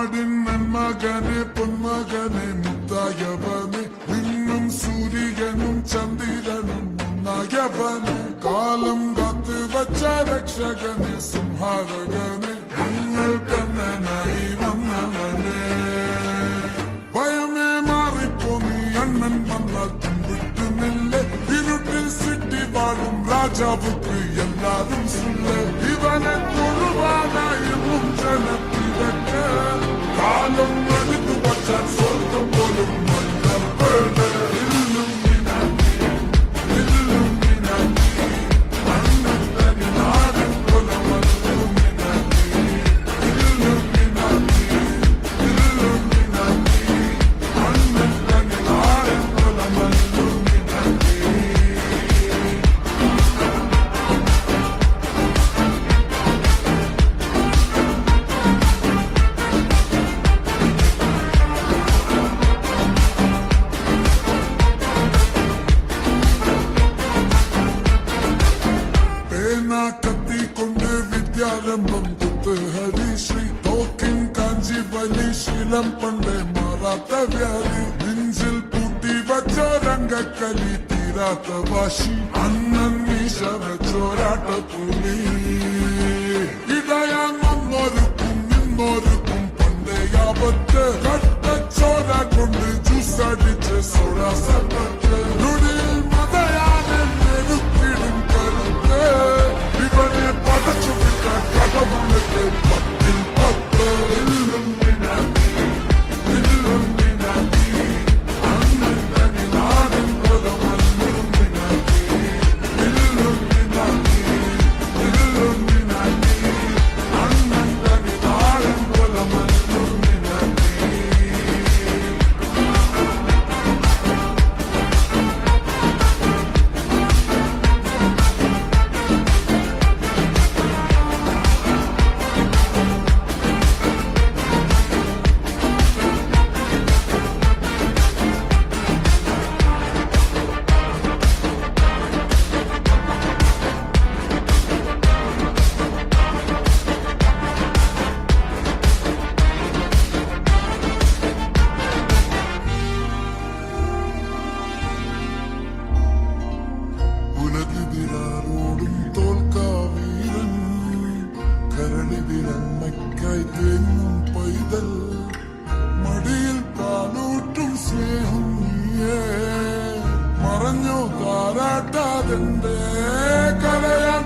നാടിൻ നന്മകനെ പൊന്മകനെ മുത്തായവനെ നിന്നും സൂര്യനും ചന്ദ്രനും ഒന്നായവനെ കാലം കാത്ത് വച്ച രക്ഷകനെ സംഹാരകനെ നിങ്ങൾ കണ്ണനായി വന്നവനെ ഭയമേ മാറിപ്പോ നീ അണ്ണൻ വന്നാൽ വിട്ടുന്നില്ല ഇരുട്ടിൽ സിറ്റി വാഴും രാജാവുക്ക് എല്ലാരും സുല്ല ഇവനെ തൊഴുവാനായും ജനത്തിരക്ക് കാലം എടുത്തു വച്ചാൽ സ്വർഗം പോലും കത്തിക്കൊണ്ട് വിദ്യാരംഭം കുത്ത് ഹരിശ്രീ തോക്കിൻ കാഞ്ചി വലി ശീലം പണ്ടേ മാറാത്ത വ്യാധി നെഞ്ചിൽ പൂട്ടി വച്ച രംഗക്കലി തീരാത്ത വാശി അണ്ണൻ മീശ വെച്ചോരാട്ട പുലി ഇടയാൻ വന്നോരുക്കും നിന്നോരുക്കും പണ്ടേ ആപത്ത് കട്ടച്ചോര കൊണ്ട് ജ്യൂസ് അടിച്ച് സോഡ സർബത്ത് നുടിയിൽ മതയാനൻ നെരുക്കിടും കരുത്ത് ഇവനെ പടച്ചു വിട്ട കടവുള്ളത് പത്തിൽ പത്ത് ഉലകുതിരാറോടും തോൽക്കാവീരൻ കരളിതിരമ്മയ്ക്കായി തേങ്ങും പൈതൽ മടിയിൽ പാലൂട്ടും സ്നേഹം നീയേ മറഞ്ഞോ താരാട്ടാതെന്റെ കലയാൻ